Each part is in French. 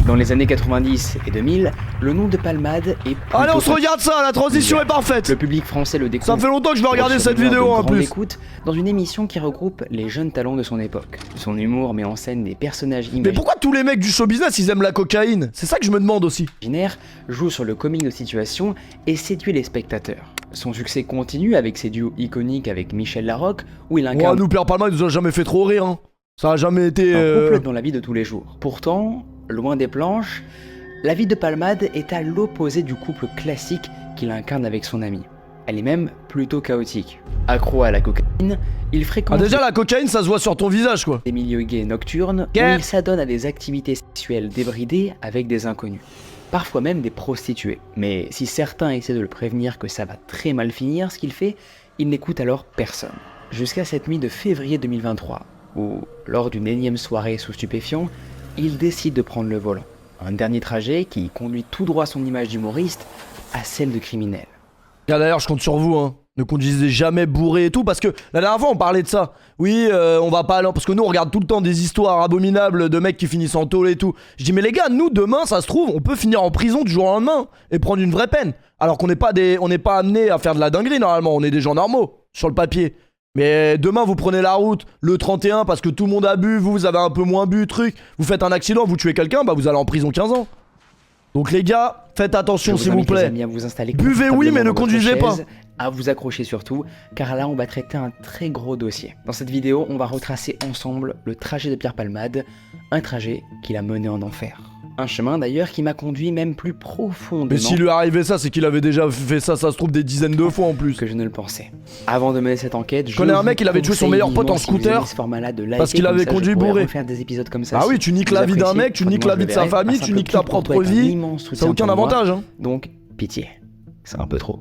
Dans les années 90 et 2000, le nom de Palmade est Allez, on se regarde ça, la transition est parfaite. Le public français le découvre. Ça fait longtemps que je vais regarder cette vidéo en plus. Écoute, dans une émission qui regroupe les jeunes talents de son époque. Son humour met en scène des personnages Mais pourquoi tous les mecs du show business ils aiment la cocaïne? C'est ça que je me demande aussi. Imaginaire, joue sur le comique de situation et séduit les spectateurs. Son succès continue avec ses duos iconiques avec Michel Larocque, où il incarne... nous, Pierre Palmade, il nous a jamais fait trop rire, hein. Ça a jamais été... un couple dans la vie de tous les jours. Pourtant, loin des planches, la vie de Palmade est à l'opposé du couple classique qu'il incarne avec son ami. Elle est même plutôt chaotique. Accro à la cocaïne, il fréquente... déjà la cocaïne ça se voit sur ton visage quoi. Des milieux gays nocturnes où il s'adonne à des activités sexuelles débridées avec des inconnus. Parfois même des prostituées. Mais si certains essaient de le prévenir que ça va très mal finir ce qu'il fait, il n'écoute alors personne. Jusqu'à cette nuit de février 2023, où, lors d'une énième soirée sous stupéfiants, il décide de prendre le volant. Un dernier trajet qui conduit tout droit son image d'humoriste à celle de criminel. D'ailleurs, je compte sur vous, hein. Ne conduisez jamais bourré et tout, parce que la dernière fois on parlait de ça. Oui, on va pas aller... Parce que nous on regarde tout le temps des histoires abominables de mecs qui finissent en tôle et tout. Je dis mais les gars, nous demain ça se trouve, on peut finir en prison du jour au lendemain et prendre une vraie peine. Alors qu'on n'est pas amené à faire de la dinguerie normalement, on est des gens normaux, sur le papier. Mais demain vous prenez la route, le 31 parce que tout le monde a bu, vous avez un peu moins bu, truc. Vous faites un accident, vous tuez quelqu'un, bah vous allez en prison 15 ans. Donc les gars, faites attention s'il vous plaît. Buvez oui mais ne conduisez pas. À vous accrocher surtout, car là on va traiter un très gros dossier. Dans cette vidéo, on va retracer ensemble le trajet de Pierre Palmade, un trajet qui l'a mené en enfer. Un chemin d'ailleurs qui m'a conduit même plus profondément... Mais s'il lui arrivait ça, c'est qu'il avait déjà fait ça se trouve des dizaines de fois en plus. ...que je ne le pensais. Avant de mener cette enquête, je connais un mec, il avait tué son meilleur pote en scooter parce qu'il avait conduit bourré. Des épisodes comme ça. Ah oui, tu niques la vie d'un mec, tu niques la vie de sa famille, tu niques ta propre vie, ça n'a aucun avantage hein. Donc, pitié, c'est un peu trop.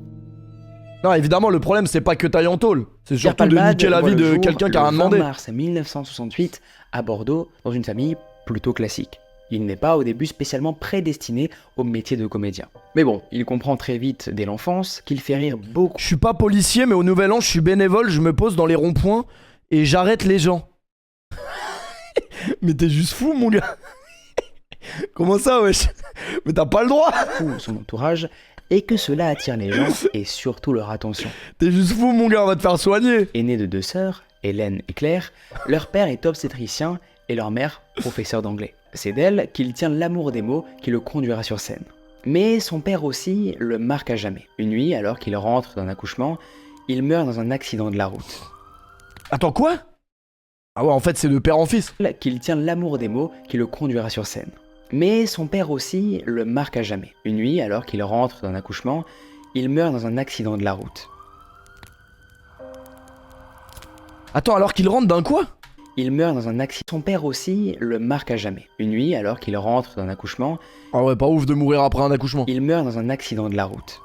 Non, évidemment, le problème, c'est pas que t'ailles en tôle. C'est surtout de niquer la vie de quelqu'un qui a rien demandé. Le 20 mars 1968, à Bordeaux, dans une famille plutôt classique. Il n'est pas au début spécialement prédestiné au métier de comédien. Mais bon, il comprend très vite dès l'enfance qu'il fait rire beaucoup. Je suis pas policier, mais au Nouvel An, je suis bénévole, je me pose dans les ronds-points et j'arrête les gens. Mais t'es juste fou, mon gars. Comment ça, wesh? Mais t'as pas le droit. Son entourage... et que cela attire les gens et surtout leur attention. T'es juste fou mon gars, on va te faire soigner. Aîné de 2 sœurs, Hélène et Claire, leur père est obstétricien et leur mère professeur d'anglais. C'est d'elle qu'il tient l'amour des mots qui le conduira sur scène. Mais son père aussi le marque à jamais. Une nuit, alors qu'il rentre d'un accouchement, il meurt dans un accident de la route. Attends quoi? Ah ouais, en fait c'est de père en fils. Qu'il tient l'amour des mots qui le conduira sur scène. Mais son père aussi le marque à jamais. Une nuit, alors qu'il rentre d'un accouchement, il meurt dans un accident de la route. Attends, alors qu'il rentre d'un quoi? Il meurt dans un accident. Son père aussi le marque à jamais. Une nuit, alors qu'il rentre d'un accouchement... Ah ouais, pas ouf de mourir après un accouchement. Il meurt dans un accident de la route.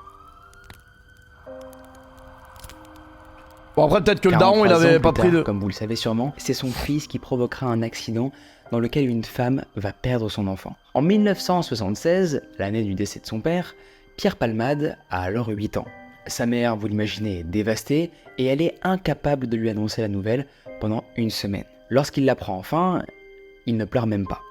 Bon après peut-être que le daron il avait pas pris de... Comme vous le savez sûrement, c'est son fils qui provoquera un accident dans lequel une femme va perdre son enfant. En 1976, l'année du décès de son père, Pierre Palmade a alors 8 ans. Sa mère, vous l'imaginez, est dévastée et elle est incapable de lui annoncer la nouvelle pendant une semaine. Lorsqu'il l'apprend enfin, il ne pleure même pas.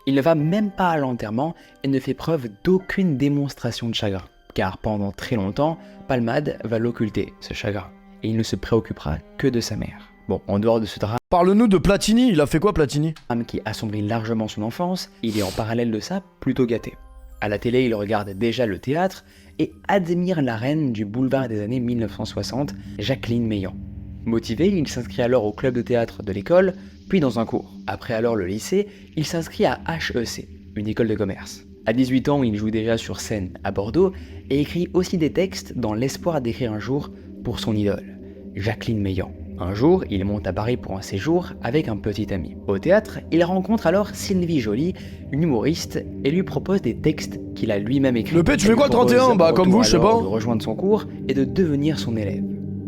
Il ne va même pas à l'enterrement et ne fait preuve d'aucune démonstration de chagrin. Car pendant très longtemps, Palmade va l'occulter, ce chagrin. Et il ne se préoccupera que de sa mère. Bon, en dehors de ce drame... Parle-nous de Platini, il a fait quoi Platini? Qui assombrit largement son enfance, il est en parallèle de ça plutôt gâté. À la télé, il regarde déjà le théâtre et admire la reine du boulevard des années 1960, Jacqueline Meillan. Motivé, il s'inscrit alors au club de théâtre de l'école, puis dans un cours. Après alors le lycée, il s'inscrit à HEC, une école de commerce. À 18 ans, il joue déjà sur scène à Bordeaux et écrit aussi des textes dans l'espoir d'écrire un jour pour son idole, Jacqueline Meillan. Un jour, il monte à Paris pour un séjour avec un petit ami. Au théâtre, il rencontre alors Sylvie Joly, une humoriste, et lui propose des textes qu'il a lui-même écrits. Le P, tu fais quoi le 31? Bah comme vous, je sais pas. De rejoindre son cours et de devenir son élève.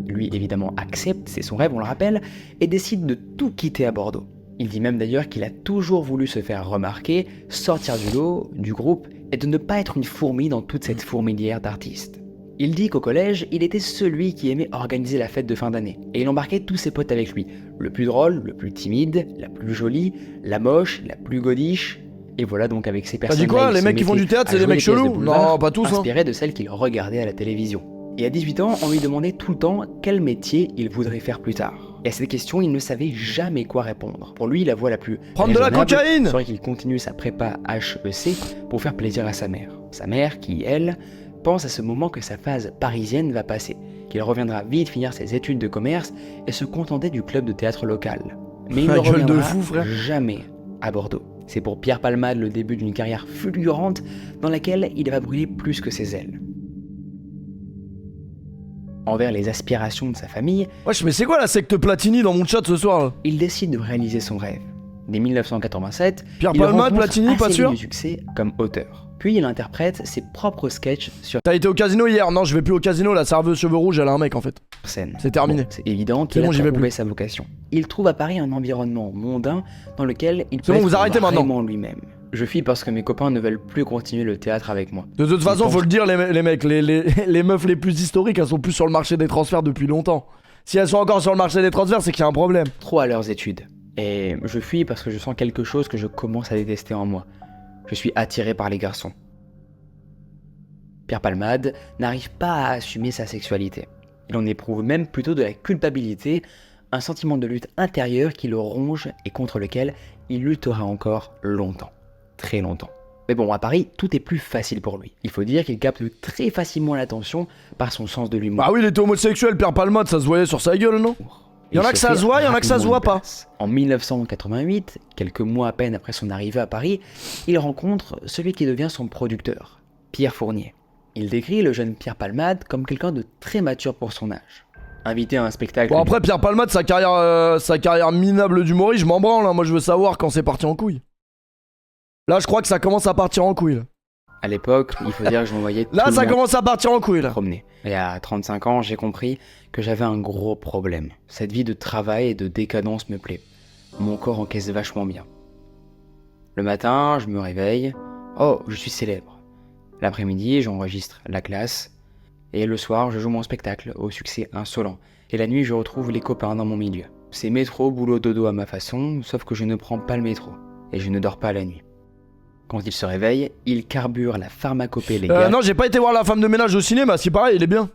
Lui évidemment accepte, c'est son rêve on le rappelle, et décide de tout quitter à Bordeaux. Il dit même d'ailleurs qu'il a toujours voulu se faire remarquer, sortir du lot, du groupe, et de ne pas être une fourmi dans toute cette fourmilière d'artistes. Il dit qu'au collège, il était celui qui aimait organiser la fête de fin d'année, et il embarquait tous ses potes avec lui. Le plus drôle, le plus timide, la plus jolie, la moche, la plus godiche, Et voilà donc avec ces T'as personnes. dit quoi? Les mecs qui font du théâtre, c'est des mecs chelous? Non, pas tous, hein. Inspirés de celles qu'il regardait à la télévision. Et à 18 ans, on lui demandait tout le temps quel métier il voudrait faire plus tard. Et à cette question, il ne savait jamais quoi répondre. Pour lui, la voie la plus Prendre de la cocaïne serait qu'il continue sa prépa HEC pour faire plaisir à sa mère. Sa mère qui, elle, pense à ce moment que sa phase parisienne va passer, qu'il reviendra vite finir ses études de commerce et se contenter du club de théâtre local. Mais il ne reviendra jamais à Bordeaux. C'est pour Pierre Palmade le début d'une carrière fulgurante dans laquelle il va brûler plus que ses ailes. Envers les aspirations de sa famille, wesh, mais c'est quoi la secte Platini dans mon chat ce soir là? Il décide de réaliser son rêve. Dès 1987, Pierre il Palmade, rencontre Platini, pas assez sûr du succès comme auteur. Puis il interprète ses propres sketchs sur T'as été au casino hier? Non, je vais plus au casino, la serveuse cheveux rouges, elle a un mec en fait. scène. C'est terminé. Bon, c'est évident qu'il a trouvé sa vocation. Il trouve à Paris un environnement mondain dans lequel il peut être vous arrêtez vraiment lui-même. Je fuis parce que mes copains ne veulent plus continuer le théâtre avec moi. De toute façon, faut le dire, les mecs, les meufs les plus historiques, elles sont plus sur le marché des transferts depuis longtemps. Si elles sont encore sur le marché des transferts, c'est qu'il y a un problème. Trop à leurs études. Et je fuis parce que je sens quelque chose que je commence à détester en moi. Je suis attiré par les garçons. Pierre Palmade n'arrive pas à assumer sa sexualité. Il en éprouve même plutôt de la culpabilité, un sentiment de lutte intérieure qui le ronge et contre lequel il luttera encore longtemps. Très longtemps. Mais bon, à Paris, tout est plus facile pour lui. Il faut dire qu'il capte très facilement l'attention par son sens de l'humour. Bah oui, il était homosexuel, Pierre Palmade, ça se voyait sur sa gueule, non? Il y en a que ça se voit, il y en a que ça se voit pas. En 1988, quelques mois à peine après son arrivée à Paris, il rencontre celui qui devient son producteur, Pierre Fournier. Il décrit le jeune Pierre Palmade comme quelqu'un de très mature pour son âge. Invité à un spectacle... Bon après, Pierre Palmade, sa carrière minable d'humoriste, je m'en branle, hein. Moi je veux savoir quand c'est parti en couille. Là, je crois que ça commence à partir en couille, là. À l'époque, il faut dire que je m'envoyais là, ça commence à partir en couille, là. Promener. Et à 35 ans, j'ai compris que j'avais un gros problème. Cette vie de travail et de décadence me plaît. Mon corps encaisse vachement bien. Le matin, je me réveille. Oh, je suis célèbre. L'après-midi, j'enregistre la classe. Et le soir, je joue mon spectacle au succès insolent. Et la nuit, je retrouve les copains dans mon milieu. C'est métro, boulot, dodo à ma façon, sauf que je ne prends pas le métro. Et je ne dors pas la nuit. Quand il se réveille, il carbure la pharmacopée légale. Non, j'ai pas été voir La femme de ménage au cinéma, si pareil, il est bien.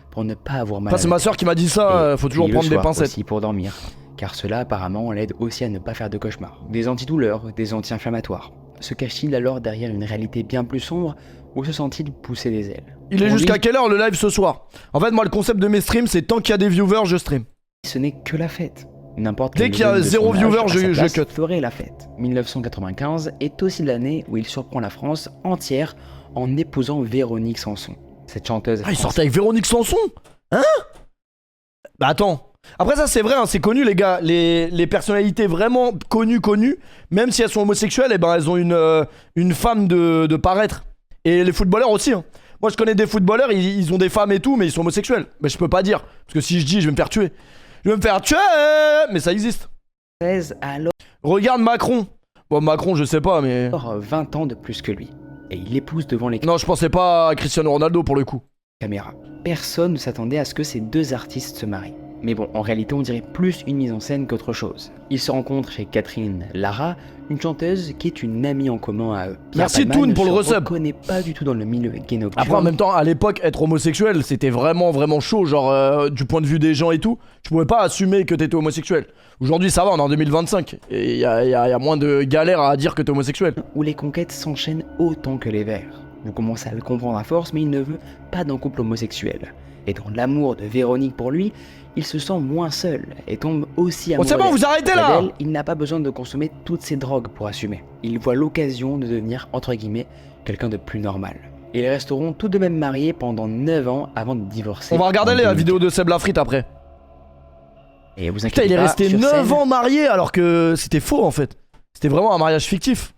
Pour ne pas avoir mal. Ça, c'est ma soeur qui m'a dit ça, faut toujours prendre des pincettes. Aussi pour dormir, car cela apparemment l'aide aussi à ne pas faire de cauchemars. Des antidouleurs, des anti-inflammatoires. Se cache-t-il alors derrière une réalité bien plus sombre, ou se sent-il pousser des ailes? Il est jusqu'à quelle heure le live ce soir? En fait, moi, le concept de mes streams, c'est tant qu'il y a des viewers, je stream. Ce n'est que la fête. N'importe Dès qu'il y a 0 viewer, je cut. Ferait la fête. 1995 est aussi l'année où il surprend la France entière en épousant Véronique Sanson. Cette chanteuse. Ah, il sortait avec Véronique Sanson? Hein? Bah attends. Après ça c'est vrai, hein, c'est connu les gars, les personnalités vraiment connues, même si elles sont homosexuelles, eh ben elles ont une femme de paraître. Et les footballeurs aussi, hein. Moi je connais des footballeurs, ils ont des femmes et tout, mais ils sont homosexuels. Mais je peux pas dire, parce que si je dis, je vais me faire tuer. Je vais me faire tuer. Mais ça existe. Alors... Regarde Macron. Bon Macron je sais pas, mais... 20 ans de plus que lui. Et il l'épouse devant les... Non, je pensais pas à Cristiano Ronaldo pour le coup. Caméra. Personne ne s'attendait à ce que ces deux artistes se marient. Mais bon, en réalité, on dirait plus une mise en scène qu'autre chose. Ils se rencontrent chez Catherine Lara, une chanteuse qui est une amie en commun à eux. Merci Toon pour le resub. Ne se reconnaît pas du tout dans le milieu gay nocturne. Après, en même temps, à l'époque, être homosexuel, c'était vraiment chaud, genre du point de vue des gens et tout. Tu pouvais pas assumer que t'étais homosexuel. Aujourd'hui, ça va, on est en 2025. Et il y a moins de galères à dire que t'es homosexuel. Où les conquêtes s'enchaînent autant que les vers. Vous commencez à le comprendre à force, mais il ne veut pas d'un couple homosexuel. Et dans l'amour de Véronique pour lui, il se sent moins seul et tombe aussi amoureux. Oh, c'est bon, vous arrêtez là! Il n'a pas besoin de consommer toutes ces drogues pour assumer. Il voit l'occasion de devenir, entre guillemets, quelqu'un de plus normal. Ils resteront tout de même mariés pendant 9 ans avant de divorcer. On va regarder la vidéo de Seb Lafrite après. Et vous inquiétez pas, il est resté 9 ans marié alors que c'était faux en fait. C'était vraiment un mariage fictif.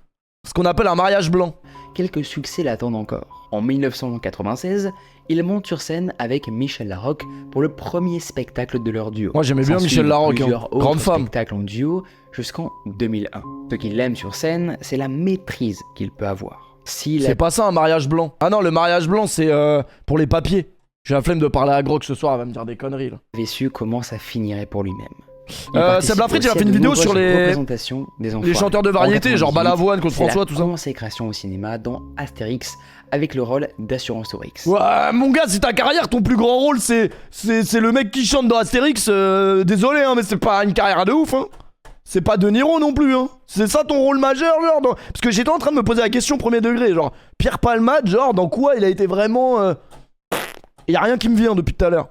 Ce qu'on appelle un mariage blanc. Quelques succès l'attendent encore. En 1996, il monte sur scène avec Michel Larocque pour le premier spectacle de leur duo. Moi j'aimais bien Michel Larocque, hein. Grande femme. Spectacle en duo jusqu'en 2001. Ce qu'il aime sur scène, c'est la maîtrise qu'il peut avoir. C'est pas ça un mariage blanc. Ah non, le mariage blanc c'est pour les papiers. J'ai la flemme de parler à Grog ce soir, elle va me dire des conneries là. Il avait su comment ça finirait pour lui-même. Seb Lafrite, il a fait une vidéo sur les chanteurs de variété, genre Balavoine, Claude François, tout ça. Consécration au cinéma dans Astérix avec le rôle d'Assurance Tourix. Ouais, mon gars, si ta carrière, ton plus grand rôle, c'est le mec qui chante dans Astérix, désolé, hein, mais c'est pas une carrière de ouf, hein. C'est pas De Niro non plus, hein. C'est ça ton rôle majeur, genre Parce que j'étais en train de me poser la question premier degré, genre, Pierre Palmade, genre, dans quoi il a été vraiment... Y a rien qui me vient depuis tout à l'heure.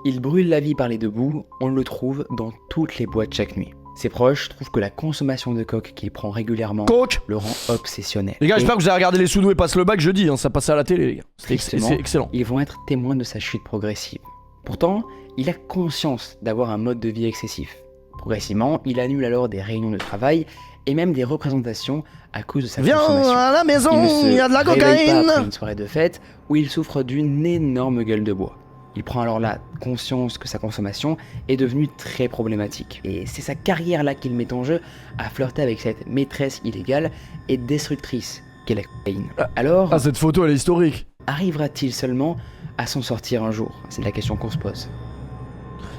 Il brûle la vie par les deux bouts, on le trouve dans toutes les boîtes chaque nuit. Ses proches trouvent que la consommation de coke qu'il prend régulièrement le rend obsessionnel. Les gars, j'espère que vous avez regardé les Soudou et passe le bac jeudi, hein, ça passait à la télé, les gars. C'est excellent. Ils vont être témoins de sa chute progressive. Pourtant, il a conscience d'avoir un mode de vie excessif. Progressivement, il annule alors des réunions de travail et même des représentations à cause de sa consommation. Viens à la maison, il y a de la cocaïne. Pas après une soirée de fête où il souffre d'une énorme gueule de bois. Il prend alors là conscience que sa consommation est devenue très problématique. Et c'est sa carrière là qu'il met en jeu à flirter avec cette maîtresse illégale et destructrice qu'est la cocaïne. Alors... Ah, cette photo elle est historique. Arrivera-t-il seulement à s'en sortir un jour? C'est la question qu'on se pose.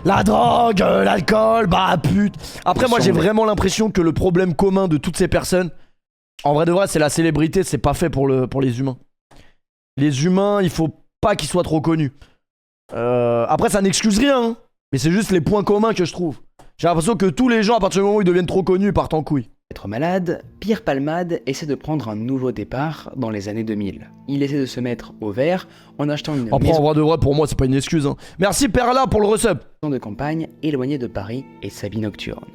La drogue, l'alcool, bah pute. Après moi j'ai vraiment l'impression que le problème commun de toutes ces personnes, en vrai de vrai, c'est la célébrité, c'est pas fait pour les humains. Les humains, il faut pas qu'ils soient trop connus. Après ça n'excuse rien, hein, mais c'est juste les points communs que je trouve. J'ai l'impression que tous les gens à partir du moment où ils deviennent trop connus partent en couille. Être malade, Pierre Palmade essaie de prendre un nouveau départ dans les années 2000. Il essaie de se mettre au vert en achetant une maison en vrai de vrai, pour moi c'est pas une excuse, hein. Merci Perla pour le resub de campagne éloignée de Paris et sa vie nocturne.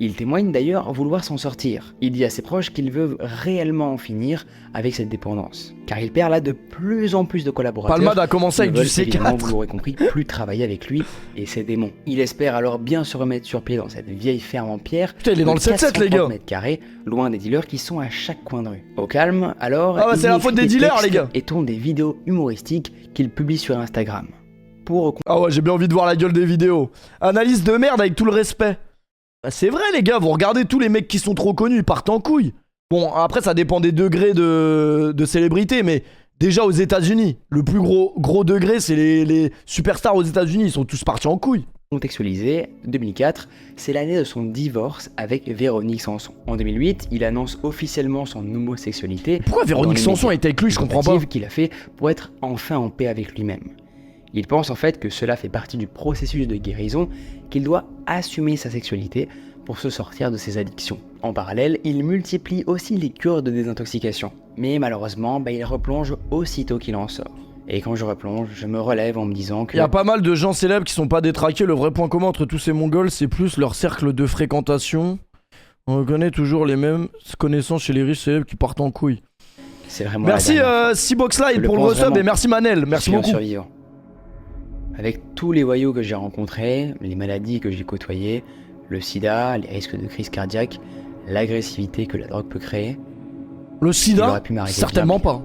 Il témoigne d'ailleurs vouloir s'en sortir. Il dit à ses proches qu'il veut réellement en finir avec cette dépendance. Car il perd là de plus en plus de collaborateurs. Palmade a commencé avec du C4. Vous l'aurez compris, plus travailler avec lui et ses démons. Il espère alors bien se remettre sur pied dans cette vieille ferme en pierre. Putain, il est dans le 7-7 les gars. m², loin des dealers qui sont à chaque coin de rue. Au calme, alors, ah bah c'est la faute des dealers les gars. Et tourne des vidéos humoristiques qu'il publie sur Instagram. Ah ouais, j'ai bien envie de voir la gueule des vidéos. Analyse de merde avec tout le respect. Bah c'est vrai les gars, vous regardez tous les mecs qui sont trop connus, ils partent en couille. Bon, après ça dépend des degrés de célébrité, mais déjà aux États-Unis, le plus gros degré, c'est les superstars aux États-Unis, ils sont tous partis en couille. Contextualisé, 2004, c'est l'année de son divorce avec Véronique Sanson. En 2008, il annonce officiellement son homosexualité. Pourquoi Véronique Sanson était avec lui, je comprends pas. Qu'il a fait pour être enfin en paix avec lui-même. Il pense en fait que cela fait partie du processus de guérison, qu'il doit assumer sa sexualité pour se sortir de ses addictions. En parallèle, il multiplie aussi les cures de désintoxication. Mais malheureusement, il replonge aussitôt qu'il en sort. Et quand je replonge, je me relève en me disant que... Il y a pas mal de gens célèbres qui sont pas détraqués, le vrai point commun entre tous ces mongols, c'est plus leur cercle de fréquentation. On reconnaît toujours les mêmes connaissances chez les riches célèbres qui partent en couille. C'est vraiment... Merci Seaboxlide pour le resub et merci Manel, merci beaucoup. Survivant. Avec tous les voyous que j'ai rencontrés, les maladies que j'ai côtoyées, le sida, les risques de crise cardiaque, l'agressivité que la drogue peut créer... Le sida, certainement pas.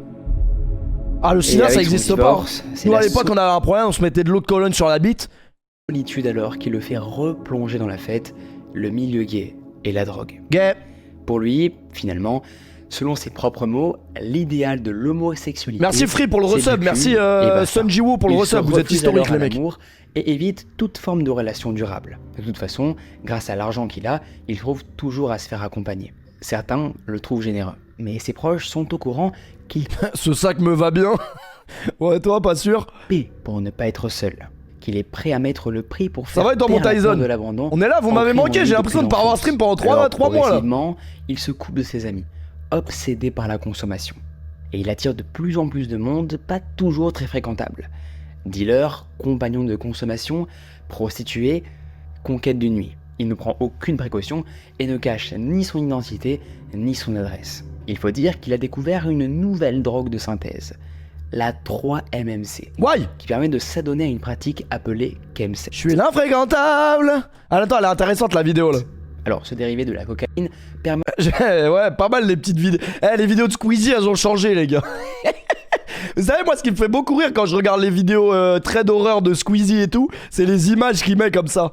Ah le sida ça existe pas. Nous à l'époque on avait un problème, on se mettait de l'eau de Cologne sur la bite. Solitude alors qui le fait replonger dans la fête, le milieu gay et la drogue. Gay. Pour lui, finalement, selon ses propres mots, l'idéal de l'homosexualité... Merci Free pour le resub, merci Sun Jiwoo pour le resub, vous êtes historique les mecs. Et évite toute forme de relation durable. De toute façon, grâce à l'argent qu'il a, il trouve toujours à se faire accompagner. Certains le trouvent généreux, mais ses proches sont au courant qu'il... Ce sac me va bien. Ouais, toi, pas sûr. Pour ne pas être seul. Qu'il est prêt à mettre le prix pour faire... Ça va être dans mon Tyson. De l'abandon. On est là, vous m'avez manqué, j'ai l'impression de pas avoir stream pendant 3 mois là. Il se coupe de ses amis, obsédé par la consommation. Et il attire de plus en plus de monde, pas toujours très fréquentable. Dealers, compagnons de consommation, prostituées, conquête de nuit. Il ne prend aucune précaution et ne cache ni son identité ni son adresse. Il faut dire qu'il a découvert une nouvelle drogue de synthèse, la 3-MMC, qui permet de s'adonner à une pratique appelée chemsex. Je suis l'infréquentable. Ah attends, elle est intéressante la vidéo là. Alors, ce dérivé de la cocaïne permet... Ouais, pas mal les petites vidéos. Les vidéos de Squeezie, elles ont changé les gars. Vous savez, moi, ce qui me fait beaucoup rire quand je regarde les vidéos très d'horreur de Squeezie et tout, c'est les images qu'il met comme ça.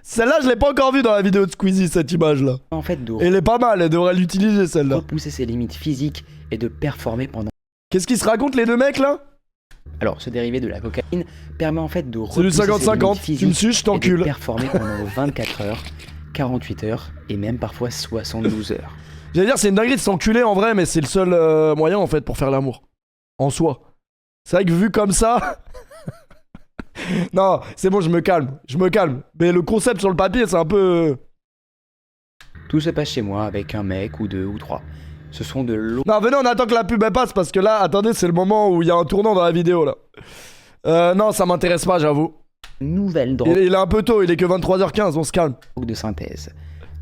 Celle-là, je l'ai pas encore vue dans la vidéo de Squeezie, cette image-là. En fait, elle est pas mal, elle devrait l'utiliser, celle-là. Repousser ses limites physiques et de performer pendant... Qu'est-ce qu'ils se racontent, les deux mecs, là? Alors, ce dérivé de la cocaïne permet en fait de repousser ses limites physiques tu me suces, je t'encule. Et de performer pendant 24 heures, 48 heures et même parfois 72 heures. J'allais dire, c'est une dinguerie de s'enculer en vrai, mais c'est le seul moyen en fait pour faire l'amour. En soi. C'est vrai que vu comme ça. Non, c'est bon, je me calme. Mais le concept sur le papier, c'est un peu. Tout se passe chez moi avec un mec ou deux ou trois. Ce sont de longs... Non, venez, on attend que la pub elle passe parce que là, attendez, c'est le moment où il y a un tournant dans la vidéo là. Non, ça m'intéresse pas, j'avoue. nouvelles drogues Il est un peu tôt, il est que 23h15, on se calme. de synthèse.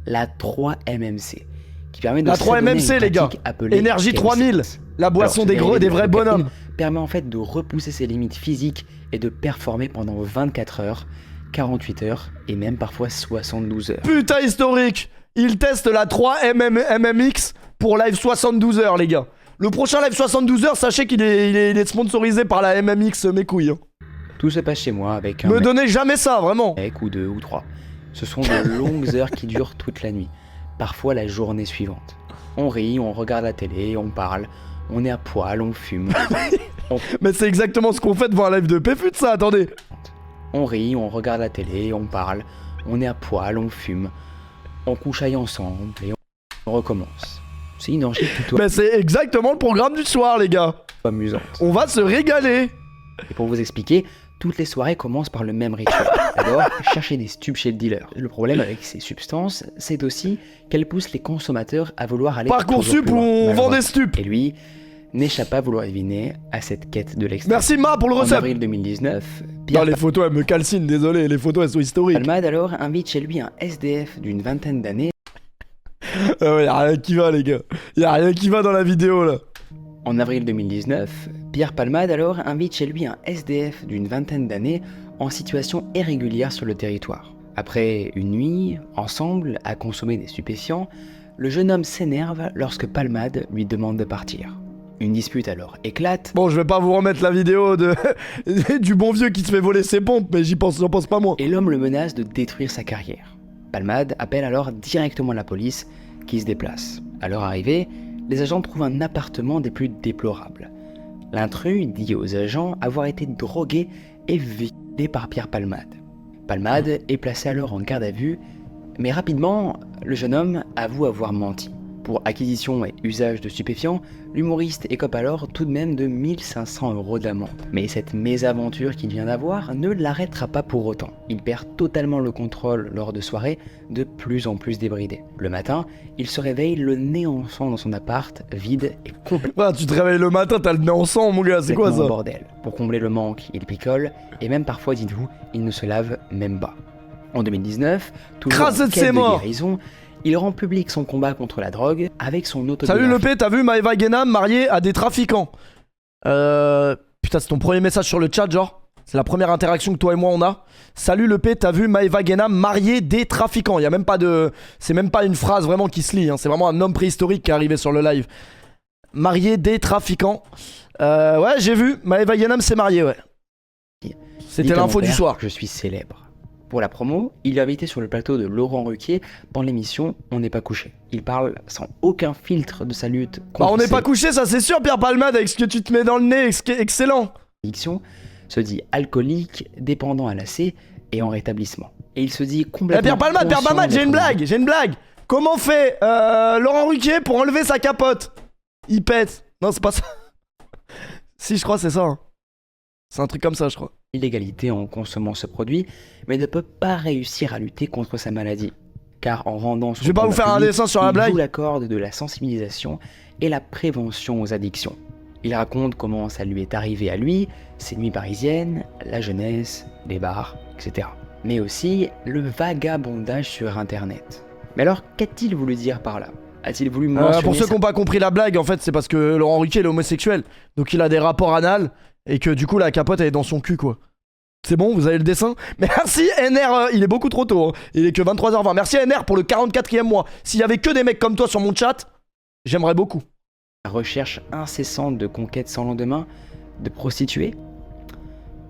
La 3-MMC. Qui permet de La s'adonner à 3-MMC, une les gars. pratique appelée Énergie chemsex. 3000. La boisson Alors, des vrais bonhommes. Permet en fait de repousser ses limites physiques et de performer pendant 24 heures, 48 heures et même parfois 72 heures. Putain historique. Il teste la 3-MMX pour live 72 heures, les gars. Le prochain live 72 heures, sachez qu'il est sponsorisé par la MMX, mes couilles. Hein. Tout se passe chez moi avec un Me donnez jamais ça, vraiment. mec ou deux ou trois. Ce sont de longues heures qui durent toute la nuit, parfois la journée suivante. On rit, on regarde la télé, on parle, on est à poil, on fume. Mais c'est exactement ce qu'on fait devant un live de PFUT, ça, attendez. On rit, on regarde la télé, on parle, on est à poil, on fume, on couchaille ensemble et on recommence. C'est une orgie plutôt Mais c'est exactement le programme du soir, les gars. amusante. On va se régaler. Et pour vous expliquer, toutes les soirées commencent par le même rituel. D'abord, chercher des stupes chez le dealer. Le problème avec ces substances, c'est aussi qu'elles poussent les consommateurs à vouloir aller Parcoursup toujours où plus loin, on vend malheureusement. des stupes. Et lui n'échappe pas à vouloir deviner à cette quête de l'extrême. Merci Ma pour le En recep. avril 2019, Non, Pierre les photos, elles me calcinent, désolé, les photos, elles sont historiques. Palmade alors invite chez lui un SDF d'une vingtaine d'années. Ouais, y'a rien qui va, les gars. Y'a rien qui va dans la vidéo, là. En avril 2019, Pierre Palmade alors invite chez lui un SDF d'une vingtaine d'années en situation irrégulière sur le territoire. Après une nuit, ensemble, à consommer des stupéfiants, le jeune homme s'énerve lorsque Palmade lui demande de partir. Une dispute alors éclate. Bon, je vais pas vous remettre la vidéo de du bon vieux qui se fait voler ses pompes, mais j'en pense pas moins. Et l'homme le menace de détruire sa carrière. Palmade appelle alors directement la police qui se déplace. À leur arrivée, les agents trouvent un appartement des plus déplorables. L'intrus dit aux agents avoir été drogué et vidé par Pierre Palmade. Palmade est placé alors en garde à vue, mais rapidement, le jeune homme avoue avoir menti. Pour acquisition et usage de stupéfiants, l'humoriste écope alors tout de même de 1500 € d'amende. Mais cette mésaventure qu'il vient d'avoir ne l'arrêtera pas pour autant. Il perd totalement le contrôle lors de soirées de plus en plus débridées. Le matin, il se réveille le nez en sang dans son appart, vide et complètement Ouais, tu te réveilles le matin, t'as le nez en sang, mon gars, c'est quoi au ça? bordel. Pour combler le manque, il picole, et même parfois, dites-vous, il ne se lave même pas. En 2019, toujours Crasse en de quête ses de morts. guérison, il rend public son combat contre la drogue avec son autobiographie. Salut le P, t'as vu Maëva Guénam mariée à des trafiquants? Putain, c'est ton premier message sur le chat, genre? C'est la première interaction que toi et moi on a. Salut le P, t'as vu Maëva Guénam mariée des trafiquants? Y a même pas de... C'est même pas une phrase vraiment qui se lit, hein. C'est vraiment un homme préhistorique qui est arrivé sur le live. Marié des trafiquants. Ouais, j'ai vu, Maëva Guénam s'est mariée, ouais. C'était Dites à mon l'info du père, soir. Je suis célèbre. Pour la promo, il est invité sur le plateau de Laurent Ruquier dans l'émission On n'est pas couché. Il parle sans aucun filtre de sa lutte Bah contre on n'est ses pas couché, ça c'est sûr Pierre Palmade, avec ce que tu te mets dans le nez, excellent. addictions, se dit alcoolique, dépendant à l'AC et en rétablissement. Et il se dit Eh complètement Pierre Palmade, conscient j'ai une d'être blague. Comment fait Laurent Ruquier pour enlever sa capote? Il pète. Non, c'est pas ça. Si, je crois que c'est ça. Hein. C'est un truc comme ça, je crois. illégalité en consommant ce produit, mais ne peut pas réussir à lutter contre sa maladie. Car en rendant son Je vais pas vous combat faire un public, dessin sur la il blague. joue la corde de la sensibilisation et la prévention aux addictions. Il raconte comment ça lui est arrivé à lui, ses nuits parisiennes, la jeunesse, les bars, etc. Mais aussi le vagabondage sur internet. Mais alors, qu'a-t-il voulu dire par là? A-t-il voulu mentionner Pour ceux sa qui n'ont pas compris la blague, en fait, c'est parce que Laurent Ruquier il est homosexuel. Donc il a des rapports anal et que du coup la capote elle est dans son cul, quoi. C'est bon, vous avez le dessin? Merci NR, il est beaucoup trop tôt. Hein. Il est que 23h20. Merci NR pour le 44e mois. S'il y avait que des mecs comme toi sur mon chat, j'aimerais beaucoup. recherche incessante de conquêtes sans lendemain, de prostituées?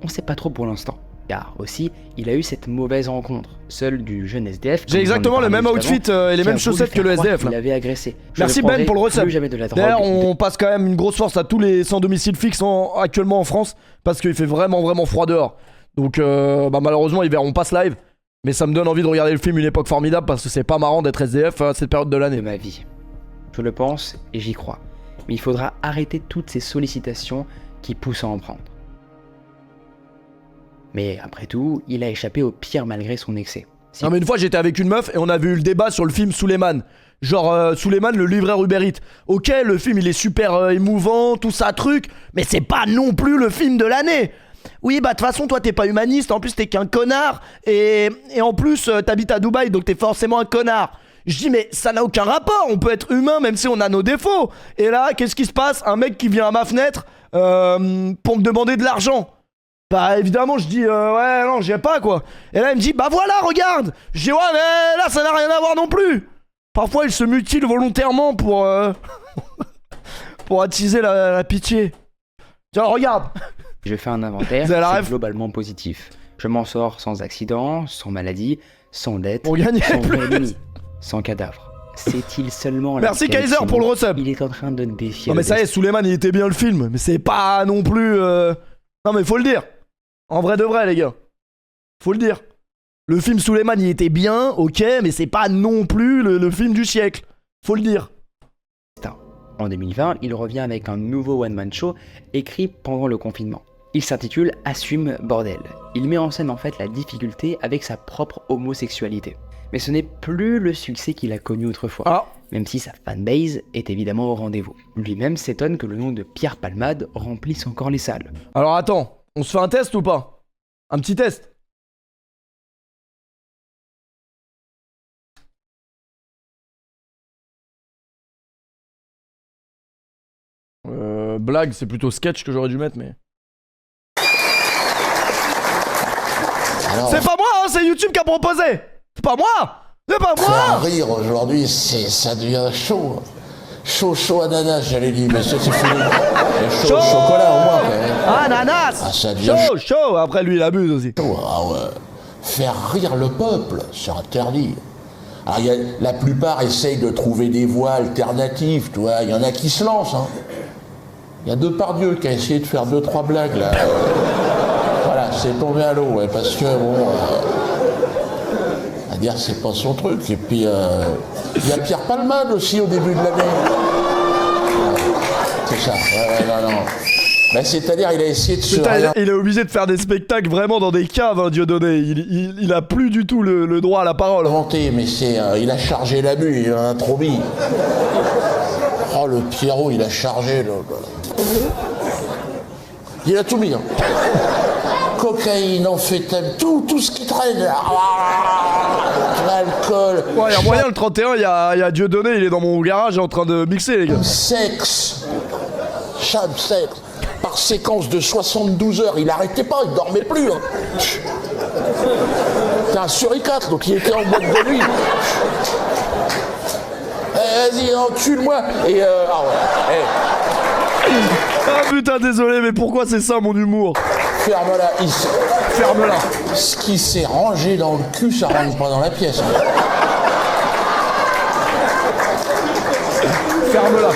On sait pas trop pour l'instant. Car aussi, il a eu cette mauvaise rencontre, seule du jeune SDF. J'ai exactement le même outfit et les mêmes chaussettes que le SDF là. Il avait agressé. Merci Ben pour le recep. Jamais de la drogue. D'ailleurs, on passe quand même une grosse force à tous les sans domicile fixe actuellement en France parce qu'il fait vraiment froid dehors. Donc malheureusement ils verront pas ce live. Mais ça me donne envie de regarder le film Une époque formidable parce que c'est pas marrant d'être SDF à cette période de De l'année. ma vie. Je le pense et j'y crois. Mais il faudra arrêter toutes ces sollicitations qui poussent à en prendre. Mais après tout, il a échappé au pire malgré son excès. Non mais une fois j'étais avec une meuf et on avait eu le débat sur le film Souleymane. Genre Souleymane le livreur Uber Eats. Ok, le film il est super émouvant, tout ça truc, mais c'est pas non plus le film de l'année. Oui bah de toute façon toi t'es pas humaniste, en plus t'es qu'un connard et en plus t'habites à Dubaï donc t'es forcément un connard. Je dis mais ça n'a aucun rapport, on peut être humain même si on a nos défauts. Et là qu'est-ce qui se passe? Un mec qui vient à ma fenêtre pour me demander de l'argent. Bah évidemment je dis ouais non j'y ai pas quoi. Et là il me dit bah voilà regarde. Je dis ouais mais là ça n'a rien à voir non plus. Parfois il se mutile volontairement pour pour attiser la pitié. Tiens regarde. Je fais un inventaire, Vous avez la c'est ref globalement positif. Je m'en sors sans accident, sans maladie, sans dette, Pour gagner sans plus. vrai ennemi, sans cadavre. C'est-il seulement la Merci qu'avec Kaiser ces pour le mots, resub. Il est en train de défier Non mais le ça y est Souleymane il était bien le film. Mais c'est pas non plus Non mais faut le dire. En vrai de vrai les gars. Faut le dire. Le film Souleymane il était bien, ok, mais c'est pas non plus le film du siècle. Faut le dire. destin. En 2020, il revient avec un nouveau one-man show écrit pendant le confinement. Il s'intitule Assume bordel. Il met en scène en fait la difficulté avec sa propre homosexualité. Mais ce n'est plus le succès qu'il a connu autrefois, Ah. même si sa fanbase est évidemment au rendez-vous. Lui-même s'étonne que le nom de Pierre Palmade remplisse encore les salles. Alors attends, on se fait un test ou pas? Un petit test. Blague, c'est plutôt sketch que j'aurais dû mettre, mais. Alors, C'est pas moi, hein, c'est YouTube qui a proposé! C'est pas moi! C'est pas faire moi! rire aujourd'hui, ça devient chaud. Chaud ananas, j'allais dire, mais ça c'est fini. Et chaud chocolat au moins, quand même. Ananas! Ah, ça devient Chaud! Après, lui, il abuse aussi. chaud. Ah ouais. Faire rire le peuple, c'est interdit. Alors, la plupart essayent de trouver des voies alternatives, tu vois. Il y en a qui se lancent, hein. Il y a Depardieu qui a essayé de faire 2-3 blagues, là. Voilà, c'est tombé à l'eau, ouais, parce que, bon... à dire, c'est pas son truc. Et puis, il y a Pierre Palmade aussi au début de l'année. C'est ça, ouais, non. Ben, c'est-à-dire, il a essayé de se... Putain, il est obligé de faire des spectacles vraiment dans des caves, hein, Dieudonné. Il a plus du tout le droit à la parole. inventé, mais c'est... il a chargé l'abus, il en a trop mis. Oh, le Pierrot, il a chargé, il a tout mis, hein. Cocaïne, amphétamine, tout ce qui traîne. L'alcool. Ouais, y a moyen, le 31, y a Dieudonné, il est dans mon garage en train de mixer, les gars. Sexe. Chaque sexe. Par séquence de 72 heures, il arrêtait pas, il dormait plus, hein. T'es un suricate, donc il était en boîte de nuit. Vas-y, encule-moi. Et ah ouais. Ah putain, désolé, mais pourquoi c'est ça mon humour? Ferme-la. Ferme-la. Ce qui s'est rangé dans le cul, ça rentre pas dans la pièce. Ferme-la.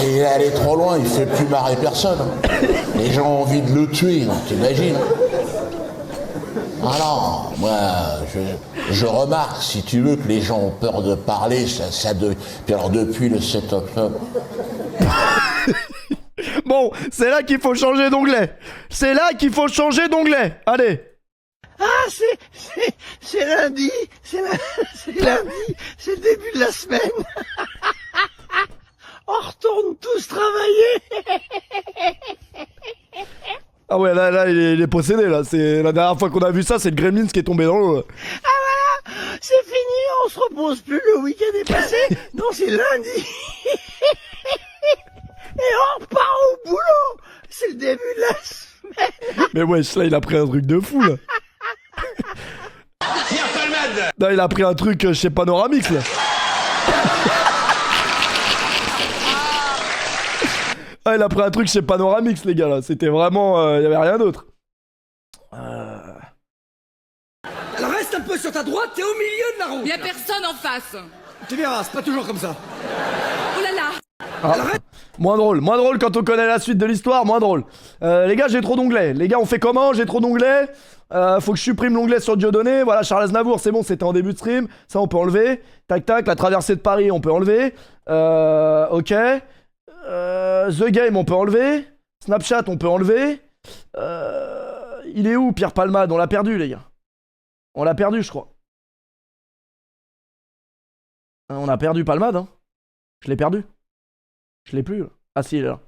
Et il est allé trop loin, il fait plus marrer personne. Les gens ont envie de le tuer, donc t'imagines. Alors, moi, je remarque, si tu veux, que les gens ont peur de parler, Puis alors, depuis le 7 octobre... Bon, c'est là qu'il faut changer d'onglet. C'est là qu'il faut changer d'onglet. Allez. Ah, c'est lundi, c'est lundi, c'est le début de la semaine. On retourne tous travailler. Ah ouais, là, il est possédé, là. C'est la dernière fois qu'on a vu ça, c'est le Gremlins qui est tombé dans l'eau. Ah voilà, c'est fini, on se repose plus, le week-end est passé. Non, c'est lundi. Et on repart au boulot. C'est le début de la semaine. Mais wesh, là, il a pris un truc de fou, là. Non, il a pris un truc chez Panoramix, là. Ah, il a pris un truc chez Panoramix, les gars, là. C'était vraiment... y avait rien d'autre. Alors reste un peu sur ta droite, t'es au milieu de la route. Y a personne en face. Tu verras, c'est pas toujours comme ça. Oh là là. Moins drôle quand on connaît la suite de l'histoire, moins drôle. Les gars, j'ai trop d'onglets. Les gars, on fait comment? J'ai trop d'onglets. Faut que je supprime l'onglet sur Dieudonné. Voilà, Charles Aznavour, c'est bon, c'était en début de stream. Ça, on peut enlever. Tac, tac, la traversée de Paris, on peut enlever. Ok. The Game, on peut enlever. Snapchat, on peut enlever. Il est où, Pierre Palmade? On l'a perdu, les gars. On l'a perdu, je crois. On a perdu Palmade, hein. Je l'ai perdu. Je l'ai plus. Ah si, il est là.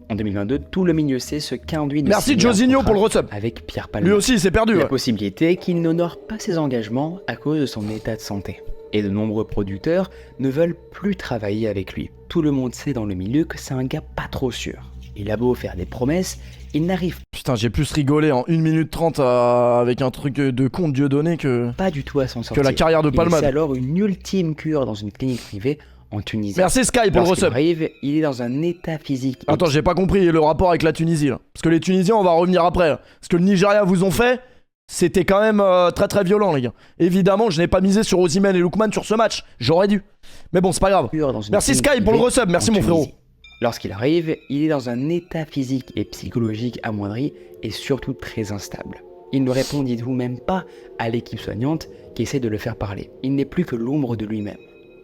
En 2022, tout le milieu sait ce qu'induit de Merci signer un Josinho contrat pour le resub. avec Pierre Palmade. Lui aussi, il s'est perdu. La Ouais. possibilité qu'il n'honore pas ses engagements à cause de son état de santé. Et de nombreux producteurs ne veulent plus travailler avec lui. Tout le monde sait dans le milieu que c'est un gars pas trop sûr. Il a beau faire des promesses, il n'arrive Putain, j'ai plus rigolé en 1 minute 30 avec un truc de con de Dieudonné que pas du tout à s'en sortir. la carrière de Il Palmade. essaie alors une ultime cure dans une clinique privée en Tunisie. Merci Sky pour le Lorsqu'il resub. arrive, il est dans un état physique. Attends, j'ai pas compris le rapport avec la Tunisie là. Parce que les Tunisiens, on va revenir après. Là. Ce que le Nigeria vous ont fait, c'était quand même très très violent, les gars. Évidemment, je n'ai pas misé sur Osimhen et Lookman sur ce match. J'aurais dû. Mais bon, c'est pas grave. Dans une Merci clinique Sky pour le privée resub. Merci en mon Tunisie. frérot. Lorsqu'il arrive, il est dans un état physique et psychologique amoindri et surtout très instable. Il ne répond du tout même pas à l'équipe soignante qui essaie de le faire parler. Il n'est plus que l'ombre de lui-même.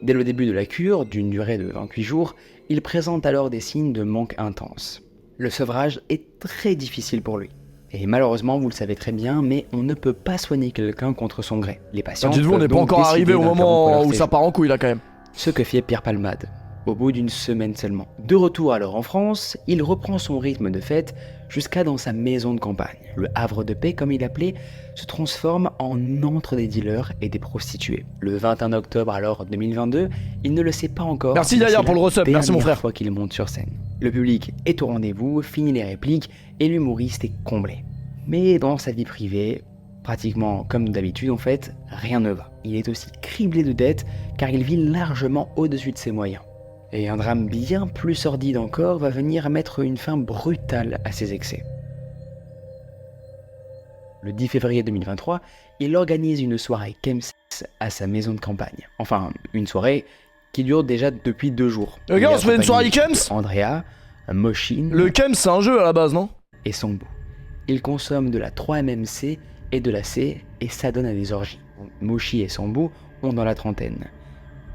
Dès le début de la cure, d'une durée de 28 jours, il présente alors des signes de manque intense. Le sevrage est très difficile pour lui. Et malheureusement, vous le savez très bien, mais on ne peut pas soigner quelqu'un contre son gré. Les patients Dites-vous, on n'est peuvent pas donc encore arrivé décider au d'interrompre moment leur où séjour. ça part en couille là quand même. Ce que fait Pierre Palmade. Au bout d'une semaine seulement. De retour alors en France, il reprend son rythme de fête jusqu'à dans sa maison de campagne. Le havre de paix, comme il l'appelait, se transforme en antre des dealers et des prostituées. Le 21 octobre alors 2022, il ne le sait pas encore. Merci mais Yaya c'est pour le la resub, merci mon dernière frère. fois qu'il monte sur scène. Le public est au rendez-vous, finit les répliques et l'humoriste est comblé. Mais dans sa vie privée, pratiquement comme d'habitude en fait, rien ne va. Il est aussi criblé de dettes car il vit largement au-dessus de ses moyens. Et un drame bien plus sordide encore va venir mettre une fin brutale à ses excès. Le 10 février 2023, il organise une soirée Kems à sa maison de campagne. Enfin, une soirée qui dure déjà depuis 2 jours. Les gars, Il est on se fait une soirée accompagné Kems de Andrea, Moshin Le Kems, c'est un jeu à la base, non? et Sambou. Il consomme de la 3-MMC et de la C et ça donne à des orgies. Moshi et Sambou ont dans la trentaine.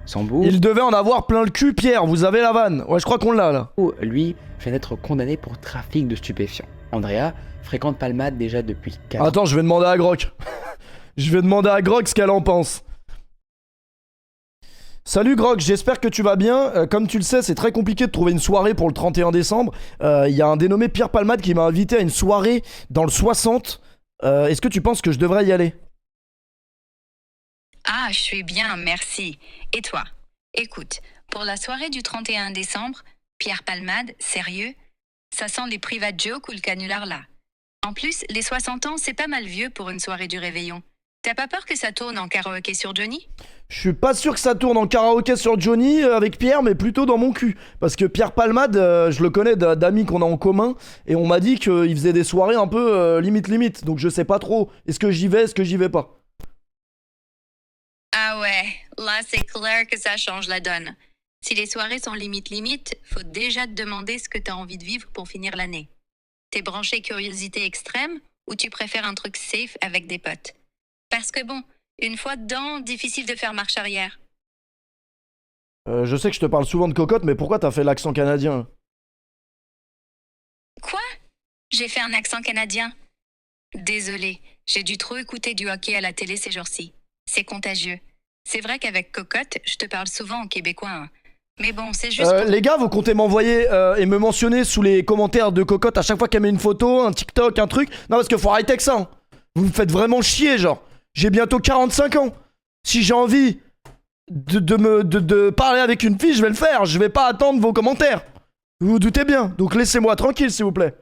Sambou, Il devait en avoir plein le cul, Pierre, vous avez la vanne. Ouais, je crois qu'on l'a là. lui, vient d'être condamné pour trafic de stupéfiants. Andrea fréquente Palmade déjà depuis 4 ans. Attends, je vais demander à Grok. Je vais demander à Grok ce qu'elle en pense. Salut Grok, j'espère que tu vas bien. Comme tu le sais, c'est très compliqué de trouver une soirée pour le 31 décembre. Il y a un dénommé Pierre Palmade qui m'a invité à une soirée dans le 60. Est-ce que tu penses que je devrais y aller? Ah, je suis bien, merci. Et toi? Écoute, pour la soirée du 31 décembre, Pierre Palmade, sérieux? Ça sent les private jokes ou le canular là. En plus, les 60 ans, c'est pas mal vieux pour une soirée du réveillon. T'as pas peur que ça tourne en karaoké sur Johnny? Je suis pas sûr que ça tourne en karaoké sur Johnny avec Pierre, mais plutôt dans mon cul. Parce que Pierre Palmade, je le connais d'amis qu'on a en commun, et on m'a dit qu'il faisait des soirées un peu limite. Donc je sais pas trop. Est-ce que j'y vais, est-ce que j'y vais pas? Ah ouais, là c'est clair que ça change la donne. Si les soirées sont limite, faut déjà te demander ce que t'as envie de vivre pour finir l'année. T'es branché curiosité extrême ou tu préfères un truc safe avec des potes? Parce que bon, une fois dedans, difficile de faire marche arrière. Je sais que je te parle souvent de cocotte, mais pourquoi t'as fait l'accent canadien? Quoi? J'ai fait un accent canadien? Désolée, j'ai dû trop écouter du hockey à la télé ces jours-ci. C'est contagieux. C'est vrai qu'avec cocotte, je te parle souvent en québécois, hein. Mais bon, c'est juste pour... Les gars, vous comptez m'envoyer et me mentionner sous les commentaires de cocotte à chaque fois qu'elle met une photo, un TikTok, un truc? Non, parce que faut arrêter avec ça, hein. Vous me faites vraiment chier, genre. J'ai bientôt 45 ans. Si j'ai envie de parler avec une fille, je vais le faire. Je vais pas attendre vos commentaires. Vous vous doutez bien. Donc laissez-moi tranquille, s'il vous plaît.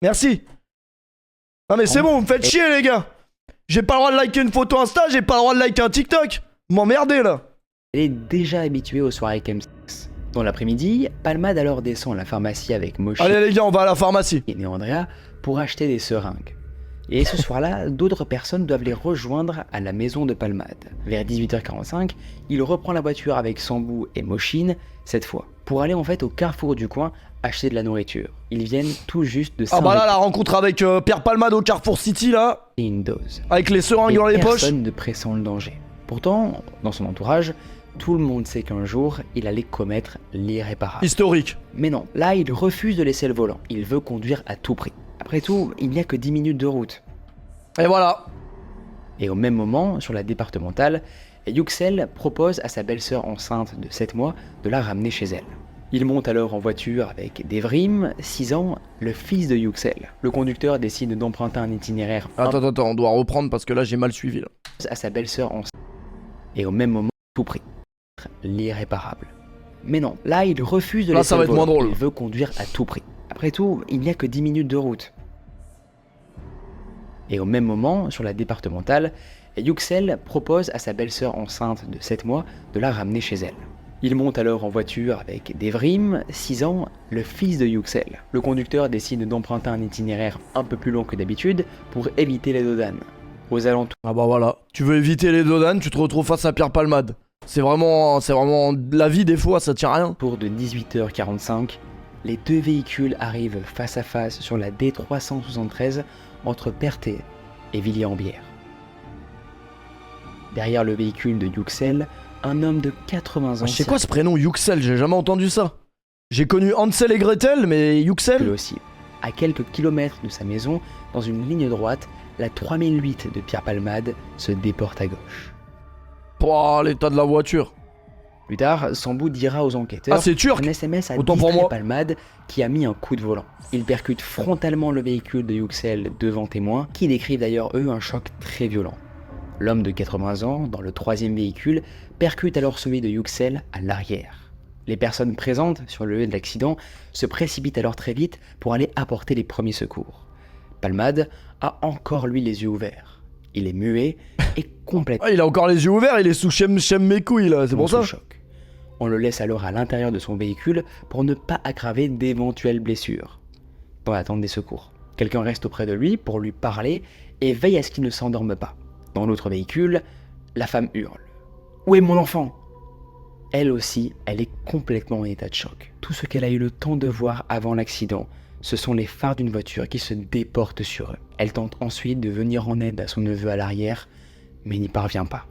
Merci. Non mais c'est bon, vous me faites chier, les gars. J'ai pas le droit de liker une photo Insta, j'ai pas le droit de liker un TikTok. Vous m'emmerdez, là. Elle est déjà habituée aux soirées Kems. Dans l'après-midi, Palmade alors descend à la pharmacie avec Moshi Allez, les gars, on va à la pharmacie. et Andrea pour acheter des seringues. Et ce soir-là, d'autres personnes doivent les rejoindre à la maison de Palmade. Vers 18h45, il reprend la voiture avec Sambou et Moshine, cette fois, pour aller en fait au carrefour du coin acheter de la nourriture. Ils viennent tout juste de Ah bah là, la rencontre avec Pierre Palmade au Carrefour City là, et une dose. avec les seringues dans les poches. Personne ne pressent le danger. Pourtant, dans son entourage, tout le monde sait qu'un jour, il allait commettre l'irréparable. Historique. Mais non, là, il refuse de laisser le volant. Il veut conduire à tout prix. Après tout, il n'y a que 10 minutes de route. Et voilà. Et au même moment, sur la départementale, Yuxel propose à sa belle-sœur enceinte de 7 mois de la ramener chez elle. Il monte alors en voiture avec Devrim, 6 ans, le fils de Yuxel. Le conducteur décide d'emprunter un itinéraire Attends, on doit reprendre parce que là j'ai mal suivi là. à sa belle-sœur enceinte. Et au même moment, tout prix. L'irréparable. Mais non, là, il refuse de Là, laisser ça va le être moins volant. drôle. Il veut conduire à tout prix. Après tout, il n'y a que 10 minutes de route. Et au même moment, sur la départementale, Yuxel propose à sa belle-sœur enceinte de 7 mois de la ramener chez elle. Il monte alors en voiture avec Devrim, 6 ans, le fils de Yuxel. Le conducteur décide d'emprunter un itinéraire un peu plus long que d'habitude pour éviter les dodanes. Aux alentours Ah bah voilà. Tu veux éviter les dodanes, tu te retrouves face à Pierre Palmade. C'est vraiment la vie des fois, ça tient à rien. de 18h45, les deux véhicules arrivent face à face sur la D373 entre Perthé et Villiers-en-Bière. Derrière le véhicule de Yuxel, un homme de 80 ans C'est quoi ce prénom Yuxel? J'ai jamais entendu ça. J'ai connu Hansel et Gretel, mais circule Yuxel? aussi. À quelques kilomètres de sa maison, dans une ligne droite, la 3008 de Pierre Palmade se déporte à gauche. Pouah, l'état de la voiture. Plus tard, Sambou dira aux enquêteurs Ah, c'est turc. un SMS a Autant pour distrait moi. Palmade qui a mis un coup de volant. Il percute frontalement le véhicule de Yuxel devant témoins, qui décrivent d'ailleurs eux un choc très violent. L'homme de 80 ans, dans le troisième véhicule, percute alors celui de Yuxel à l'arrière. Les personnes présentes sur le lieu de l'accident se précipitent alors très vite pour aller apporter les premiers secours. Palmade a encore lui les yeux ouverts. Il est muet et complètement Ah, il a encore les yeux ouverts, il est sous chem mes couilles là, c'est pour sous ça. choc. On le laisse alors à l'intérieur de son véhicule pour ne pas aggraver d'éventuelles blessures, dans l'attente des secours. Quelqu'un reste auprès de lui pour lui parler et veille à ce qu'il ne s'endorme pas. Dans l'autre véhicule, la femme hurle. « Où est mon enfant ?» Elle aussi, elle est complètement en état de choc. Tout ce qu'elle a eu le temps de voir avant l'accident, ce sont les phares d'une voiture qui se déportent sur eux. Elle tente ensuite de venir en aide à son neveu à l'arrière, mais n'y parvient pas.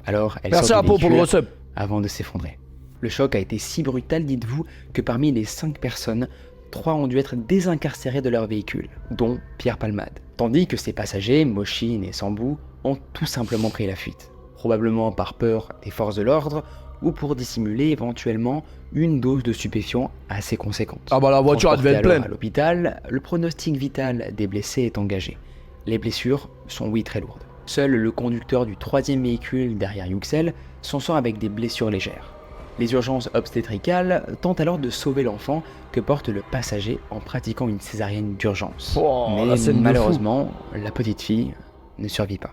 Alors, elle Merci sort à du Pau pour le véhicule recep. avant de s'effondrer. Le choc a été si brutal, dites-vous, que parmi les 5 personnes, 3 ont dû être désincarcérés de leur véhicule, dont Pierre Palmade. Tandis que ses passagers, Moshine et Sambou, ont tout simplement pris la fuite. Probablement par peur des forces de l'ordre, ou pour dissimuler éventuellement une dose de stupéfiants assez conséquente. Ah bah la voiture elle devait être Transporté alors pleine. à l'hôpital, le pronostic vital des blessés est engagé. Les blessures sont oui très lourdes. Seul le conducteur du troisième véhicule derrière Yuxel s'en sort avec des blessures légères. Les urgences obstétricales tentent alors de sauver l'enfant que porte le passager en pratiquant une césarienne d'urgence. Oh, la Mais scène de fou. malheureusement, la petite fille ne survit pas.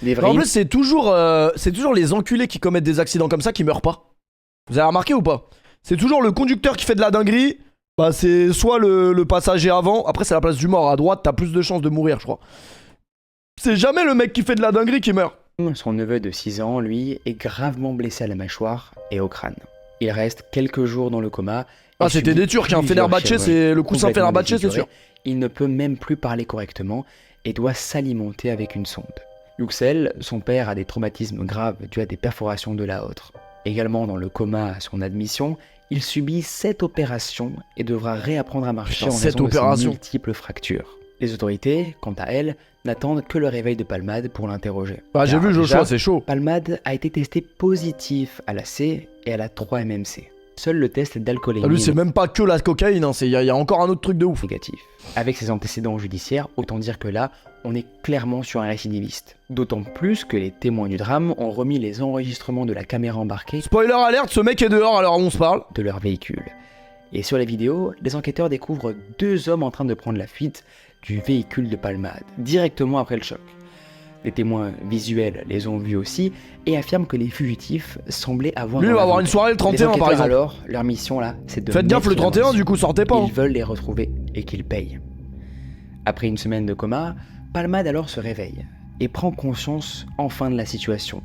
Les En vrais plus c'est toujours les enculés qui commettent des accidents comme ça qui meurent pas. Vous avez remarqué ou pas? C'est toujours le conducteur qui fait de la dinguerie. Bah c'est soit le passager avant, après c'est la place du mort, à droite t'as plus de chances de mourir je crois. C'est jamais le mec qui fait de la dinguerie qui meurt. Son neveu de 6 ans, lui, est gravement blessé à la mâchoire et au crâne. Il reste quelques jours dans le coma. Ah et c'était subit des Turcs, hein. plusieurs Fenerbahçe chirurgies. c'est le coussin Complètement Fenerbahçe c'est défiguré. sûr. Il ne peut même plus parler correctement et doit s'alimenter avec une sonde. Yuxel, son père, a des traumatismes graves dus à des perforations de l'aorte. Également dans le coma à son admission, il subit 7 opérations et devra réapprendre à marcher Putain, en 7 raison de ses opérations. multiples fractures. Les autorités, quant à elles, n'attendent que le réveil de Palmade pour l'interroger. Ah j'ai Car vu Joshua déjà, c'est chaud. Palmade a été testé positif à la C et à la 3-MMC. Seul le test d'alcoolémie Ah, lui c'est même pas que la cocaïne, hein. Il y a encore un autre truc de ouf. négatif. Avec ses antécédents judiciaires, autant dire que là, on est clairement sur un récidiviste. D'autant plus que les témoins du drame ont remis les enregistrements de la caméra embarquée Spoiler alerte, ce mec est dehors alors on se parle. de leur véhicule. Et sur les vidéos, les enquêteurs découvrent 2 hommes en train de prendre la fuite du véhicule de Palmade, directement après le choc. Les témoins visuels les ont vus aussi et affirment que les fugitifs semblaient avoir... Lui il dans va la avoir vingtaine. une soirée le Les 31 par enquêteurs, exemple. alors, leur mission là, c'est de Faites gaffe le mettre la 31 main du coup sortez pas. Ils Hein. veulent les retrouver et qu'ils payent. Après une semaine de coma, Palmade alors se réveille et prend conscience enfin de la situation,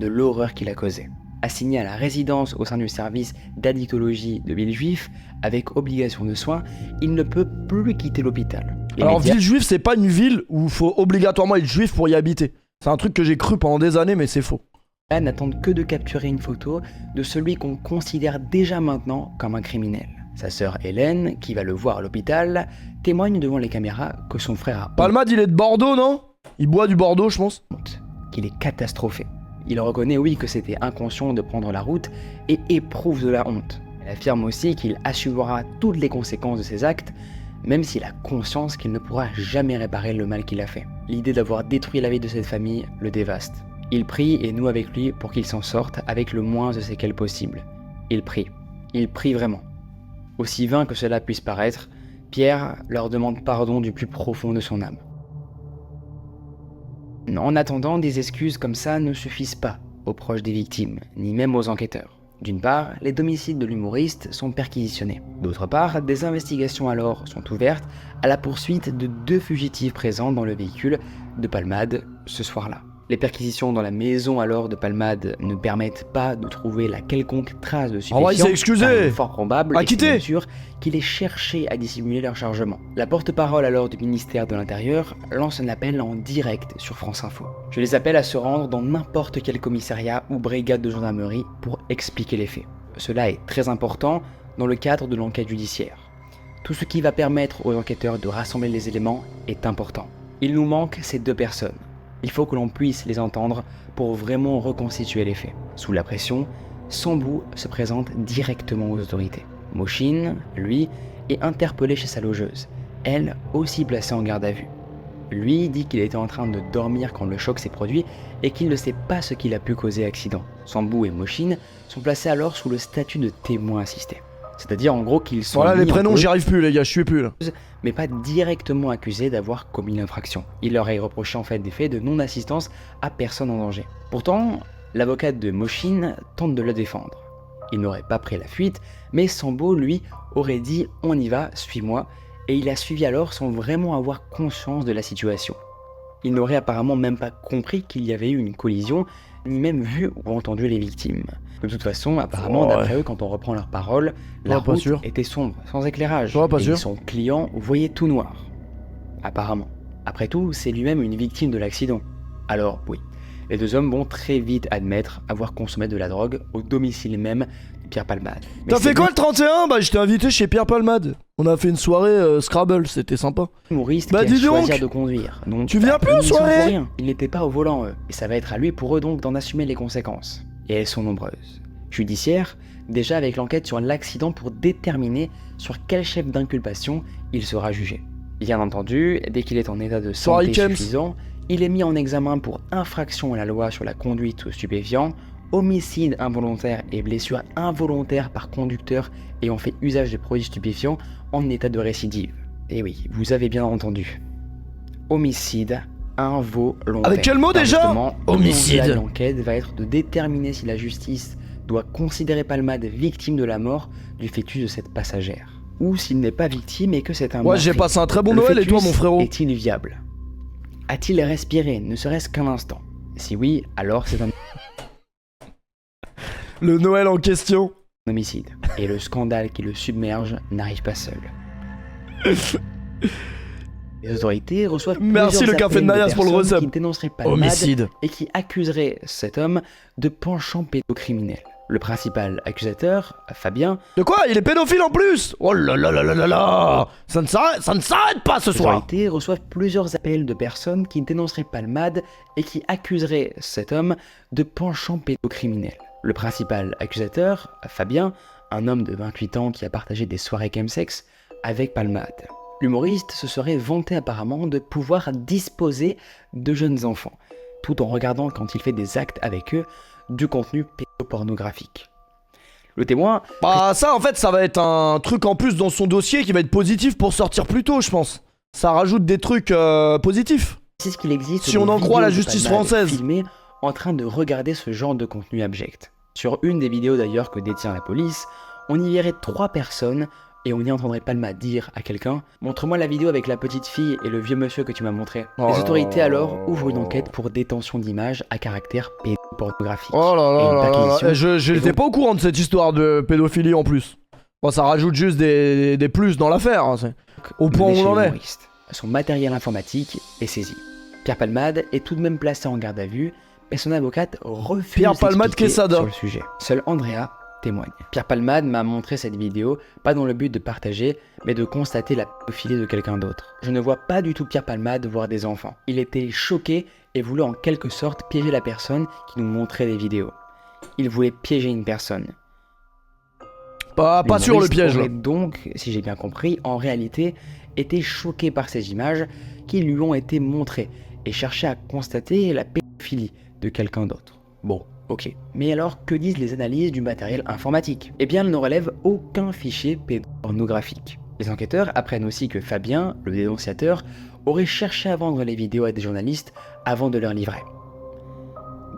de l'horreur qu'il a causée. Assigné à la résidence au sein du service d'addictologie de Villejuif, avec obligation de soins, il ne peut plus quitter l'hôpital. Les Alors médias Villejuif, c'est pas une ville où il faut obligatoirement être juif pour y habiter. C'est un truc que j'ai cru pendant des années, mais c'est faux. n'attendent que de capturer une photo de celui qu'on considère déjà maintenant comme un criminel. Sa sœur Hélène, qui va le voir à l'hôpital, témoigne devant les caméras que son frère a Palmade, il est de Bordeaux, non? Il boit du Bordeaux, je pense. honte, qu'il est catastrophé. Il reconnaît oui que c'était inconscient de prendre la route et éprouve de la honte. Elle affirme aussi qu'il assumera toutes les conséquences de ses actes, même s'il a conscience qu'il ne pourra jamais réparer le mal qu'il a fait. L'idée d'avoir détruit la vie de cette famille le dévaste. Il prie et noue avec lui pour qu'il s'en sorte avec le moins de séquelles possible. Il prie vraiment. Aussi vain que cela puisse paraître, Pierre leur demande pardon du plus profond de son âme. En attendant, des excuses comme ça ne suffisent pas aux proches des victimes, ni même aux enquêteurs. D'une part, les domiciles de l'humoriste sont perquisitionnés. D'autre part, des investigations alors sont ouvertes à la poursuite de 2 fugitifs présents dans le véhicule de Palmade ce soir-là. Les perquisitions dans la maison alors de Palmade ne permettent pas de trouver la quelconque trace de Ah ouais, il s'est stupéfiants. excusé. Car il est fort probable, et Acquitté. c'est même sûr, qu'il ait cherché à dissimuler leur chargement. La porte-parole alors du ministère de l'Intérieur lance un appel en direct sur France Info. Je les appelle à se rendre dans n'importe quel commissariat ou brigade de gendarmerie pour expliquer les faits. Cela est très important dans le cadre de l'enquête judiciaire. Tout ce qui va permettre aux enquêteurs de rassembler les éléments est important. Il nous manque ces 2 personnes. Il faut que l'on puisse les entendre pour vraiment reconstituer les faits. Sous la pression, Sambou se présente directement aux autorités. Mochine, lui, est interpellé chez sa logeuse, elle aussi placée en garde à vue. Lui dit qu'il était en train de dormir quand le choc s'est produit et qu'il ne sait pas ce qui a pu causer l'accident. Sambou et Mochine sont placés alors sous le statut de témoins assistés. C'est-à-dire en gros qu'ils sont Voilà, les mis en prénoms, cause, j'y arrive plus, les gars, je suis plus là. mais pas directement accusés d'avoir commis l'infraction. Il leur est reproché en fait des faits de non-assistance à personne en danger. Pourtant, l'avocate de Mochine tente de le défendre. Il n'aurait pas pris la fuite, mais Sambou, lui, aurait dit « on y va, suis-moi », et il a suivi alors sans vraiment avoir conscience de la situation. Il n'aurait apparemment même pas compris qu'il y avait eu une collision, ni même vu ou entendu les victimes. De toute façon, apparemment, Ouais. d'après eux, quand on reprend leurs paroles, la Ouais, pas route sûr. était sombre, sans éclairage, Ouais, pas et sûr. son client voyait tout noir. Apparemment. Après tout, c'est lui-même une victime de l'accident. Alors, oui, les 2 hommes vont très vite admettre avoir consommé de la drogue au domicile même de Pierre Palmade. Mais T'as c'est fait quoi le 31? Bah j'étais invité chez Pierre Palmade. On a fait une soirée Scrabble, c'était sympa. l'humoriste Bah, qui a dis donc. choisi de conduire. Donc, Tu viens plus en ils y sont pour soirée? rien. Ils n'étaient pas au volant, eux. Et ça va être à lui pour eux donc d'en assumer les conséquences. Et elles sont nombreuses. Judiciaire, déjà avec l'enquête sur l'accident pour déterminer sur quel chef d'inculpation il sera jugé. Bien entendu, dès qu'il est en état de Soirée santé Kems. suffisant, il est mis en examen pour infraction à la loi sur la conduite aux stupéfiants, homicide involontaire et blessure involontaire par conducteur ayant fait usage de produits stupéfiants en état de récidive. Et oui, vous avez bien entendu. Homicide involontaire. Avec quel mot Car déjà? justement, Homicide. l'enjeu de l'enquête va être de déterminer si la justice doit considérer Palmade victime de la mort du fœtus de cette passagère. Ou s'il n'est pas victime et que c'est un Ouais, j'ai meurtrier. passé un très bon Le Noël et toi fœtus mon frérot? Est-il viable? A-t-il respiré, ne serait-ce qu'un instant? Si oui, alors c'est un Le Noël en question. homicide. Et le scandale qui le submerge n'arrive pas seul. Les autorités reçoivent Merci, plusieurs le café de appels Nayas pour le personnes resub. qui dénonceraient Palmade Homicide. et qui accuseraient cet homme de penchant pédocriminel. Le principal accusateur, Fabien, De quoi? Il est pédophile en plus? Oh là là là là là là! Ça ne s'arrête pas ce les soir! autorités reçoivent plusieurs appels de personnes qui dénonceraient Palmade et qui accuseraient cet homme de penchant pédocriminel. Le principal accusateur, Fabien, un homme de 28 ans qui a partagé des soirées chemsex avec Palmade. L'humoriste se serait vanté apparemment de pouvoir disposer de jeunes enfants, tout en regardant quand il fait des actes avec eux du contenu pédopornographique. Le témoin Bah ça en fait ça va être un truc en plus dans son dossier qui va être positif pour sortir plus tôt je pense. Ça rajoute des trucs positifs. précise qu'il existe Si des on en vidéos croit la de justice Palmade française. filmées en train de regarder ce genre de contenu abject. Sur une des vidéos d'ailleurs que détient la police, on y verrait 3 personnes Et on y entendrait Palma dire à quelqu'un « Montre-moi la vidéo avec la petite fille et le vieux monsieur que tu m'as montré ». Les autorités alors ouvrent une enquête pour détention d'images à caractère pédopornographique. Oh là Et une là là perquisition. là. Je Et n'étais donc- pas au courant de cette histoire de pédophilie en plus. Bon, ça rajoute juste des plus dans l'affaire. Hein, au point où mené on chez en est. l'humoriste. Son matériel informatique est saisi. Pierre Palmade est tout de même placé en garde à vue, mais son avocate refuse Pierre Palmade d'expliquer Quesada. sur le sujet. Seul Andrea témoigne. Pierre Palmade m'a montré cette vidéo, pas dans le but de partager, mais de constater la pédophilie de quelqu'un d'autre. Je ne vois pas du tout Pierre Palmade voir des enfants. Il était choqué et voulait en quelque sorte piéger la personne qui nous montrait les vidéos. Il voulait piéger une personne. Pas sûr le L'humoriste piège. aurait donc, si j'ai bien compris, en réalité été choqué par ces images qui lui ont été montrées et cherchait à constater la pédophilie de quelqu'un d'autre. Bon, ok. Mais alors, que disent les analyses du matériel informatique? Eh bien, elles ne relèvent aucun fichier pédopornographique. Les enquêteurs apprennent aussi que Fabien, le dénonciateur, aurait cherché à vendre les vidéos à des journalistes avant de leur livrer.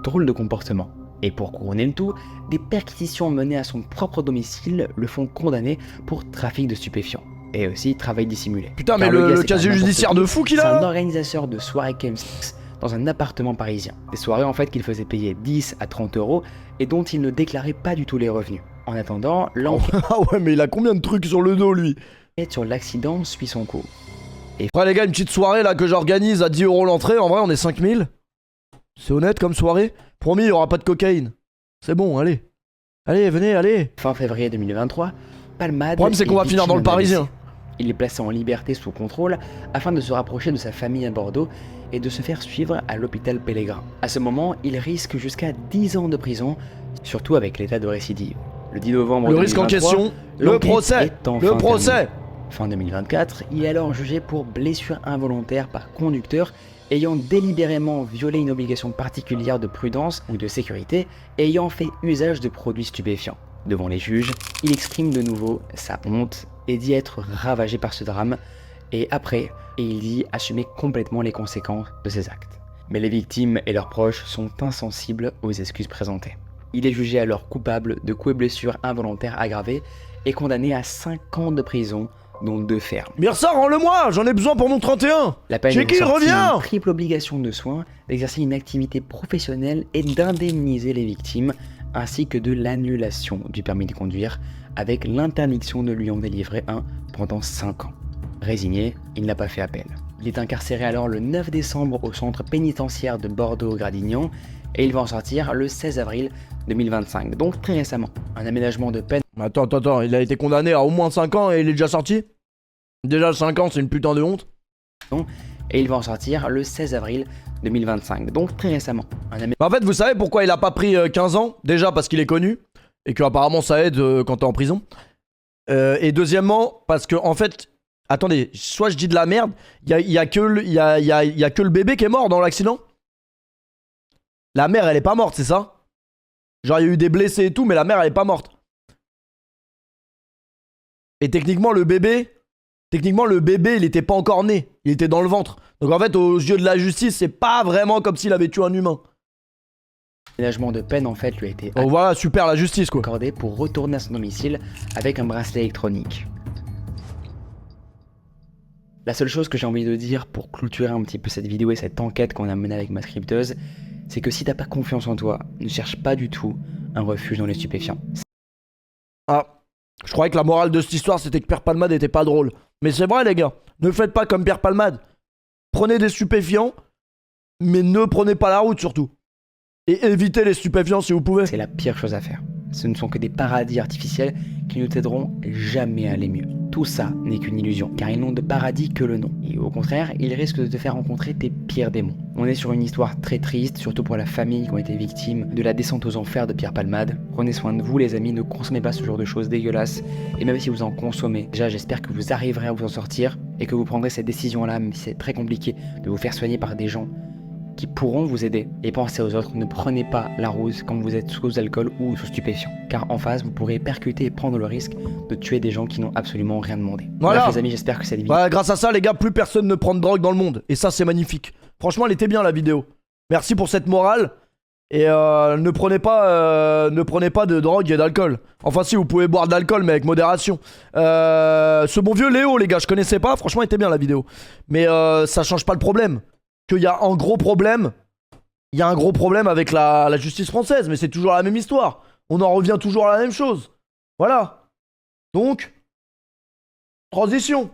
Drôle de comportement. Et pour couronner le tout, des perquisitions menées à son propre domicile le font condamner pour trafic de stupéfiants. Et aussi travail dissimulé. Putain, mais Car gars, le c'est casier pas n'importe judiciaire qui. de fou qu'il C'est a un là. organisateur de soirées chemsex dans un appartement parisien. Des soirées en fait qu'il faisait payer 10 à 30 euros et dont il ne déclarait pas du tout les revenus. En attendant, l'enquête Ah ouais, mais il a combien de trucs sur le dos lui? sur l'accident suit son cours. Après les gars, une petite soirée là que j'organise à 10 € l'entrée, en vrai on est 5000. C'est honnête comme soirée. Promis, il y aura pas de cocaïne. C'est bon, allez. Allez, venez, allez. Fin février 2023, Palmade. Le problème c'est qu'on va finir dans le Parisien. Il est placé en liberté sous contrôle afin de se rapprocher de sa famille à Bordeaux et de se faire suivre à l'hôpital Pellegrin. À ce moment, il risque jusqu'à 10 ans de prison, surtout avec l'état de récidive. Le 10 novembre Le risque en 2023, question, le l'enquête procès. est enfin Le procès. terminée. Fin 2024, il est alors jugé pour blessure involontaire par conducteur ayant délibérément violé une obligation particulière de prudence ou de sécurité et ayant fait usage de produits stupéfiants. Devant les juges, il exprime de nouveau sa honte et dit être ravagé par ce drame, et il dit assumer complètement les conséquences de ses actes. Mais les victimes et leurs proches sont insensibles aux excuses présentées. Il est jugé alors coupable de coups et blessures involontaires aggravés et condamné à 5 ans de prison, dont 2 fermes. Mirsa, rends-le-moi, j'en ai besoin pour mon 31. La peine J'ai est qui sortie revient d'une triple obligation de soins, d'exercer une activité professionnelle et d'indemniser les victimes, ainsi que de l'annulation du permis de conduire, avec l'interdiction de lui en délivrer un pendant 5 ans. Résigné, il n'a pas fait appel. Il est incarcéré alors le 9 décembre au centre pénitentiaire de Bordeaux-Gradignan, et il va en sortir le 16 avril 2025, donc très récemment. Un aménagement de peine Attends, il a été condamné à au moins 5 ans et il est déjà sorti? Déjà 5 ans, c'est une putain de honte. et il va en sortir le 16 avril 2025, donc très récemment. En fait, vous savez pourquoi il a pas pris 15 ans? Déjà parce qu'il est connu et que apparemment ça aide quand t'es en prison. Et deuxièmement, parce que en fait, attendez, soit je dis de la merde, il y a que le bébé qui est mort dans l'accident. La mère, elle est pas morte, c'est ça? Genre, il y a eu des blessés et tout, mais la mère, elle est pas morte. Et techniquement, le bébé, il était pas encore né. Il était dans le ventre. Donc en fait, aux yeux de la justice, c'est pas vraiment comme s'il avait tué un humain. L'aménagement de peine en fait lui a été Donc voilà, super la justice quoi. accordé pour retourner à son domicile avec un bracelet électronique. La seule chose que j'ai envie de dire pour clôturer un petit peu cette vidéo et cette enquête qu'on a menée avec ma scripteuse, c'est que si t'as pas confiance en toi, ne cherche pas du tout un refuge dans les stupéfiants. Ah, je croyais que la morale de cette histoire c'était que Pierre Palmade était pas drôle. Mais c'est vrai les gars, ne faites pas comme Pierre Palmade. Prenez des stupéfiants, mais ne prenez pas la route surtout. Et évitez les stupéfiants si vous pouvez. C'est la pire chose à faire. Ce ne sont que des paradis artificiels qui ne t'aideront jamais à aller mieux. Tout ça n'est qu'une illusion, car ils n'ont de paradis que le nom. Et au contraire, ils risquent de te faire rencontrer tes pires démons. On est sur une histoire très triste, surtout pour la famille qui ont été victimes de la descente aux enfers de Pierre Palmade. Prenez soin de vous les amis, ne consommez pas ce genre de choses dégueulasses. Et même si vous en consommez, déjà j'espère que vous arriverez à vous en sortir et que vous prendrez cette décision-là, même si c'est très compliqué, de vous faire soigner par des gens qui pourront vous aider. Et pensez aux autres, ne prenez pas la ruse quand vous êtes sous alcool ou sous stupéfiants. Car en face, vous pourrez percuter et prendre le risque de tuer des gens qui n'ont absolument rien demandé. Voilà. Bref les amis, j'espère que cette vidéo... Voilà, grâce à ça les gars, plus personne ne prend de drogue dans le monde. Et ça c'est magnifique. Franchement elle était bien la vidéo. Merci pour cette morale. Et ne prenez pas de drogue et d'alcool. Enfin si, vous pouvez boire de l'alcool, mais avec modération. Ce bon vieux Léo, les gars, je connaissais pas. Franchement, il était bien la vidéo. Mais ça change pas le problème. Qu'il y a un gros problème. Il y a un gros problème avec la justice française. Mais c'est toujours la même histoire. On en revient toujours à la même chose. Voilà. Donc, transition.